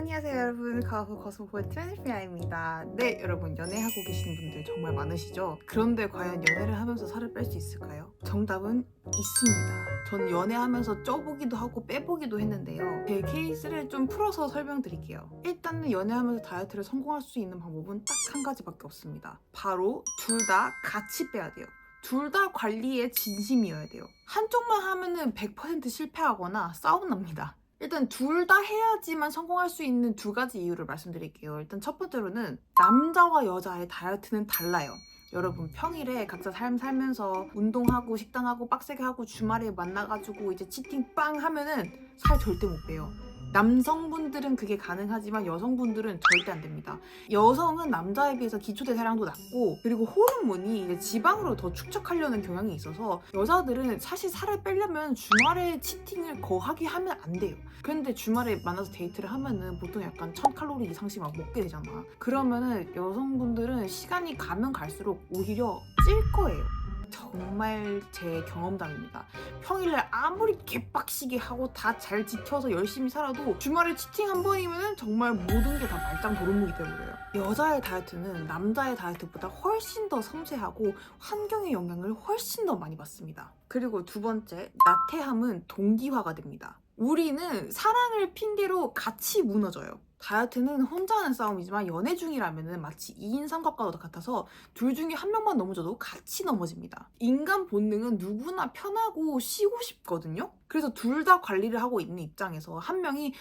안녕하세요 여러분, 가수 거스모포의 트랜스피아입니다. 네, 여러분, 연애하고 계시는 분들 정말 많으시죠? 그런데 과연 연애를 하면서 살을 뺄 수 있을까요? 정답은 있습니다. 저는 연애하면서 쪄보기도 하고 빼보기도 했는데요. 제 케이스를 좀 풀어서 설명드릴게요. 일단은 연애하면서 다이어트를 성공할 수 있는 방법은 딱 한 가지밖에 없습니다. 바로 둘 다 같이 빼야 돼요. 둘 다 관리에 진심이어야 돼요. 한쪽만 하면은 100% 실패하거나 싸움 납니다. 일단 둘 다 해야지만 성공할 수 있는 두 가지 이유를 말씀드릴게요. 일단 첫 번째로는 남자와 여자의 다이어트는 달라요. 여러분, 평일에 각자 삶 살면서 운동하고 식단하고 빡세게 하고 주말에 만나가지고 이제 치팅 빵 하면은 살 절대 못 빼요. 남성분들은 그게 가능하지만 여성분들은 절대 안 됩니다. 여성은 남자에 비해서 기초대사량도 낮고, 그리고 호르몬이 이제 지방으로 더 축적하려는 경향이 있어서 여자들은 사실 살을 빼려면 주말에 치팅을 거하게 하면 안 돼요. 그런데 주말에 만나서 데이트를 하면은 보통 약간 1000칼로리 이상씩 막 먹게 되잖아. 그러면은 여성분들은 시간이 가면 갈수록 오히려 찔 거예요. 정말 제 경험담입니다. 평일날 아무리 개빡시게 하고 다 잘 지켜서 열심히 살아도 주말에 치팅 한 번이면 정말 모든 게 다 말짱 도루묵이 되어버려요. 여자의 다이어트는 남자의 다이어트보다 훨씬 더 섬세하고 환경의 영향을 훨씬 더 많이 받습니다. 그리고 두 번째, 나태함은 동기화가 됩니다. 우리는 사랑을 핑계로 같이 무너져요. 다이어트는 혼자 하는 싸움이지만 연애 중이라면 마치 2인 삼각과도 같아서 둘 중에 한 명만 넘어져도 같이 넘어집니다. 인간 본능은 누구나 편하고 쉬고 싶거든요. 그래서 둘 다 관리를 하고 있는 입장에서 한 명이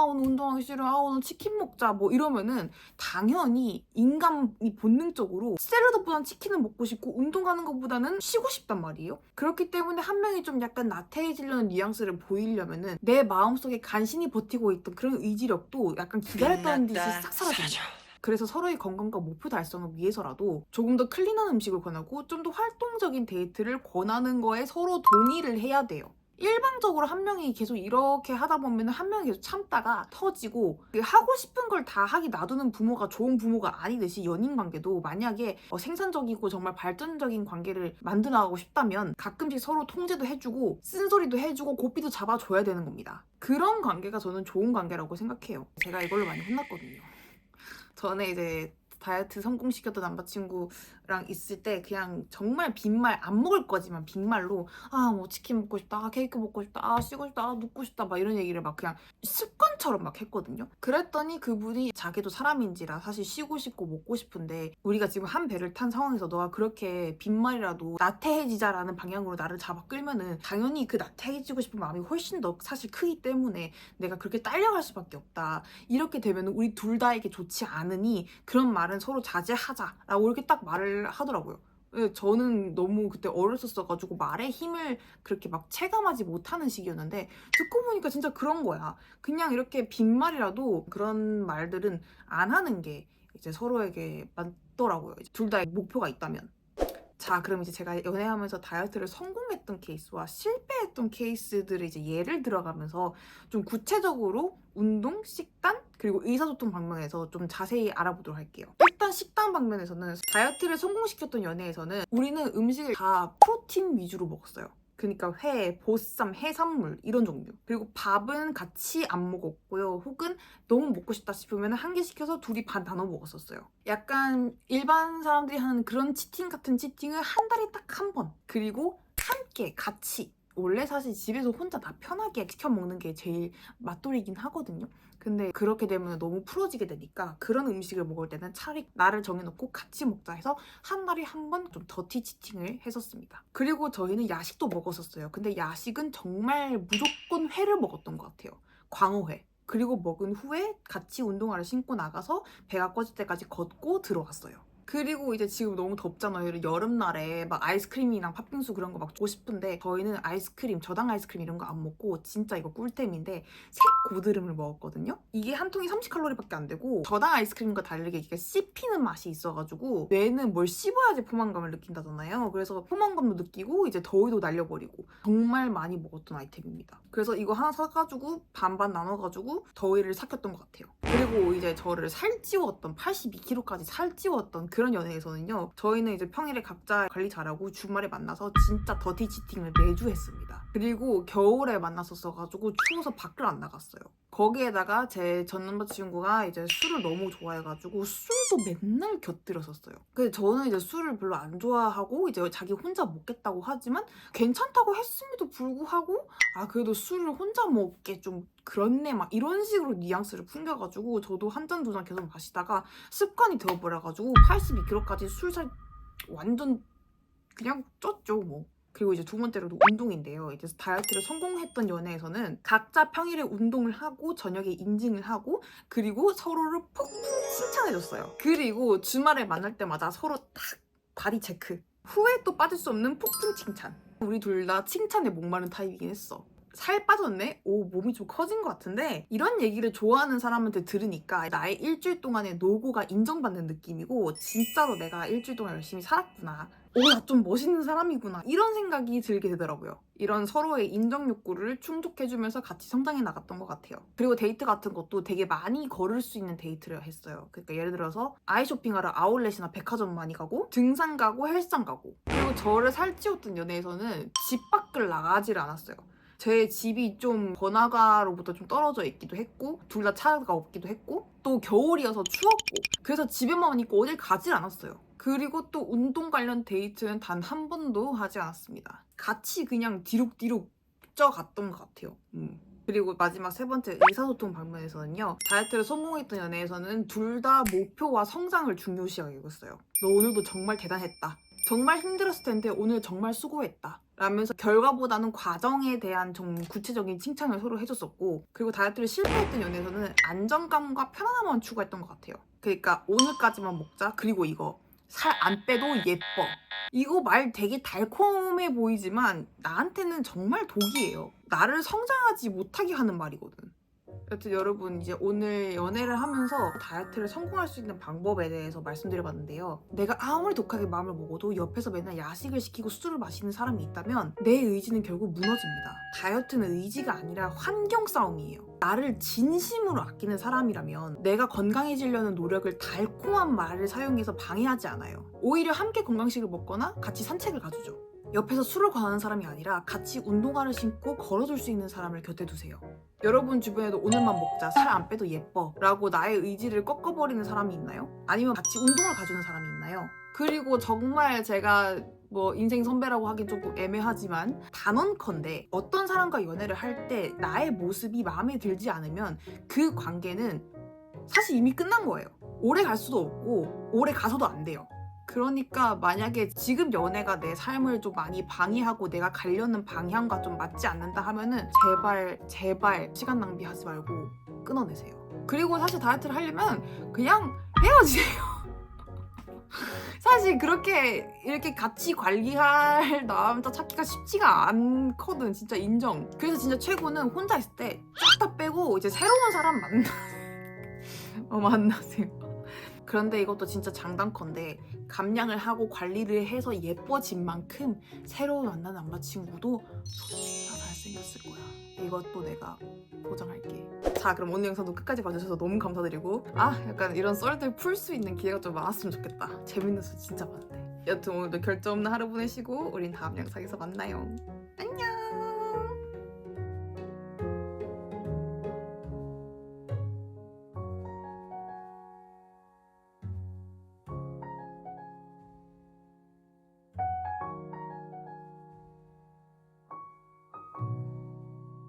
오늘 운동하기 싫어, 오늘 치킨 먹자 뭐 이러면은 당연히 인간이 본능적으로 샐러드보다는 치킨을 먹고 싶고 운동하는 것보다는 쉬고 싶단 말이에요. 그렇기 때문에 한 명이 좀 약간 나태해지려는 뉘앙스를 보이려면은 내 마음속에 간신히 버티고 있던 그런 의지력도 약간 기다렸다는 듯이 싹 사라집니다. 그래서 서로의 건강과 목표 달성을 위해서라도 조금 더 클린한 음식을 권하고 좀 더 활동적인 데이트를 권하는 거에 서로 동의를 해야 돼요. 일방적으로 한 명이 계속 이렇게 하다 보면 한 명이 계속 참다가 터지고, 하고 싶은 걸 다 하기 놔두는 부모가 좋은 부모가 아니듯이 연인 관계도 만약에 생산적이고 정말 발전적인 관계를 만들어 나가고 싶다면 가끔씩 서로 통제도 해주고 쓴소리도 해주고 고삐도 잡아줘야 되는 겁니다. 그런 관계가 저는 좋은 관계라고 생각해요. 제가 이걸로 많이 혼났거든요. 전에 이제 다이어트 성공시켰던 남자친구랑 있을 때 그냥 정말 빈말, 안 먹을 거지만 빈말로 뭐 치킨 먹고 싶다, 케이크 먹고 싶다, 쉬고 싶다, 눕고 싶다 막 이런 얘기를 막 그냥 습관처럼 막 했거든요. 그랬더니 그분이 자기도 사람인지라 사실 쉬고 싶고 먹고 싶은데 우리가 지금 한 배를 탄 상황에서 너가 그렇게 빈말이라도 나태해지자라는 방향으로 나를 잡아 끌면은 당연히 그 나태해지고 싶은 마음이 훨씬 더 사실 크기 때문에 내가 그렇게 딸려갈 수밖에 없다. 이렇게 되면 우리 둘 다에게 좋지 않으니 그런 말은 서로 자제하자라고 이렇게 딱 말을 하더라고요. 저는 너무 그때 어렸었어가지고 말에 힘을 그렇게 막 체감하지 못하는 시기였는데 듣고 보니까 진짜 그런 거야. 그냥 이렇게 빈말이라도 그런 말들은 안 하는 게 이제 서로에게 맞더라고요. 둘 다 목표가 있다면. 자, 그럼 이제 제가 연애하면서 다이어트를 성공했던 케이스와 실패했던 케이스들을 이제 예를 들어가면서 좀 구체적으로 운동, 식단, 그리고 의사소통 방면에서 좀 자세히 알아보도록 할게요. 일단 식단 방면에서는 다이어트를 성공시켰던 연애에서는 우리는 음식을 다 프로틴 위주로 먹었어요. 그러니까 회, 보쌈, 해산물 이런 종류. 그리고 밥은 같이 안 먹었고요. 혹은 너무 먹고 싶다 싶으면 한 개 시켜서 둘이 반 나눠 먹었었어요. 약간 일반 사람들이 하는 그런 치팅 같은 치팅을 한 달에 딱 한 번. 그리고 함께 같이. 원래 사실 집에서 혼자 다 편하게 시켜 먹는 게 제일 맛돌이긴 하거든요. 근데 그렇게 되면 너무 풀어지게 되니까 그런 음식을 먹을 때는 차라리 나를 정해놓고 같이 먹자 해서 한 달에 한 번 좀 더티 치팅을 했었습니다. 그리고 저희는 야식도 먹었었어요. 근데 야식은 정말 무조건 회를 먹었던 것 같아요. 광어회. 그리고 먹은 후에 같이 운동화를 신고 나가서 배가 꺼질 때까지 걷고 들어갔어요. 그리고 이제 지금 너무 덥잖아요. 여름날에 막 아이스크림이랑 팥빙수 그런 거 막 먹고 싶은데 저희는 아이스크림, 저당 아이스크림 이런 거 안 먹고 진짜 이거 꿀템인데 색고드름을 먹었거든요. 이게 한 통이 30칼로리밖에 안 되고 저당 아이스크림과 다르게 이게 씹히는 맛이 있어가지고 뇌는 뭘 씹어야지 포만감을 느낀다잖아요. 그래서 포만감도 느끼고 이제 더위도 날려버리고 정말 많이 먹었던 아이템입니다. 그래서 이거 하나 사가지고 반반 나눠가지고 더위를 삭혔던 것 같아요. 그리고 이제 저를 살찌웠던 82kg까지 살찌웠던 그런 연애에서는요, 저희는 이제 평일에 각자 관리 잘하고 주말에 만나서 진짜 더티 치팅을 매주 했습니다. 그리고 겨울에 만났었어가지고 추워서 밖을 안 나갔어요. 거기에다가 제 전 남자친구가 이제 술을 너무 좋아해가지고 술도 맨날 곁들였었어요. 근데 저는 이제 술을 별로 안 좋아하고 이제 자기 혼자 먹겠다고 하지만 괜찮다고 했음에도 불구하고 아 그래도 술을 혼자 먹게 좀 그렇네 막 이런 식으로 뉘앙스를 풍겨가지고 저도 한 잔 두 잔 계속 마시다가 습관이 되어버려가지고 82kg까지 술살 완전 그냥 쪘죠 뭐. 그리고 이제 두 번째로도 운동인데요. 이제 다이어트를 성공했던 연애에서는 각자 평일에 운동을 하고 저녁에 인증을 하고 그리고 서로를 폭풍 칭찬해줬어요. 그리고 주말에 만날 때마다 서로 딱 바디 체크. 후에 또 빠질 수 없는 폭풍 칭찬. 우리 둘 다 칭찬에 목마른 타입이긴 했어. 살 빠졌네? 오, 몸이 좀 커진 것 같은데 이런 얘기를 좋아하는 사람한테 들으니까 나의 일주일 동안의 노고가 인정받는 느낌이고 진짜로 내가 일주일 동안 열심히 살았구나. 오, 나 좀 멋있는 사람이구나. 이런 생각이 들게 되더라고요. 이런 서로의 인정 욕구를 충족해주면서 같이 성장해 나갔던 것 같아요. 그리고 데이트 같은 것도 되게 많이 걸을 수 있는 데이트를 했어요. 그러니까 예를 들어서 아이 쇼핑하러 아울렛이나 백화점 많이 가고 등산 가고 헬스장 가고 그리고 저를 살찌웠던 연애에서는 집 밖을 나가지를 않았어요. 제 집이 좀 번화가로부터 좀 떨어져 있기도 했고 둘 다 차가 없기도 했고 또 겨울이어서 추웠고 그래서 집에만 있고 어딜 가질 않았어요. 그리고 또 운동 관련 데이트는 단 한 번도 하지 않았습니다. 같이 그냥 뒤룩뒤룩 쪄갔던 것 같아요. 그리고 마지막 세 번째 의사소통 방면에서는요. 다이어트를 성공했던 연애에서는 둘 다 목표와 성장을 중요시 여겼어요. 너 오늘도 정말 대단했다. 정말 힘들었을 텐데 오늘 정말 수고했다. 라면서 결과보다는 과정에 대한 좀 구체적인 칭찬을 서로 해줬었고 그리고 다이어트를 실패했던 연애에서는 안정감과 편안함만 추구했던 것 같아요. 그러니까 오늘까지만 먹자. 그리고 이거 살 안 빼도 예뻐. 이거 말 되게 달콤해 보이지만 나한테는 정말 독이에요. 나를 성장하지 못하게 하는 말이거든. 여튼 여러분 이제 오늘 연애를 하면서 다이어트를 성공할 수 있는 방법에 대해서 말씀드려봤는데요. 내가 아무리 독하게 마음을 먹어도 옆에서 맨날 야식을 시키고 술을 마시는 사람이 있다면 내 의지는 결국 무너집니다. 다이어트는 의지가 아니라 환경 싸움이에요. 나를 진심으로 아끼는 사람이라면 내가 건강해지려는 노력을 달콤한 말을 사용해서 방해하지 않아요. 오히려 함께 건강식을 먹거나 같이 산책을 가주죠. 옆에서 술을 권하는 사람이 아니라 같이 운동화를 신고 걸어줄 수 있는 사람을 곁에 두세요. 여러분 주변에도 오늘만 먹자, 살 안 빼도 예뻐 라고 나의 의지를 꺾어버리는 사람이 있나요? 아니면 같이 운동을 가주는 사람이 있나요? 그리고 정말 제가 뭐 인생 선배라고 하긴 조금 애매하지만 단언컨대 어떤 사람과 연애를 할 때 나의 모습이 마음에 들지 않으면 그 관계는 사실 이미 끝난 거예요. 오래 갈 수도 없고 오래 가서도 안 돼요. 그러니까 만약에 지금 연애가 내 삶을 좀 많이 방해하고 내가 가려는 방향과 좀 맞지 않는다 하면은 제발 시간 낭비하지 말고 끊어내세요. 그리고 사실 다이어트를 하려면 그냥 헤어지세요. 사실 그렇게 이렇게 같이 관리할 남자 찾기가 쉽지가 않거든. 진짜 인정. 그래서 진짜 최고는 혼자 있을 때 싹 다 빼고 이제 새로운 사람 만나세요. 그런데 이것도 진짜 장단컨대 감량을 하고 관리를 해서 예뻐진 만큼 새로 만난 남자친구도 좋습니다. 잘생겼을 거야. 이것도 내가 보장할게. 자, 그럼 오늘 영상도 끝까지 봐주셔서 너무 감사드리고 약간 이런 썰들 풀 수 있는 기회가 좀 많았으면 좋겠다. 재밌는 수 진짜 많은데. 여튼 오늘도 결점 없는 하루 보내시고 우린 다음 영상에서 만나요. 안녕.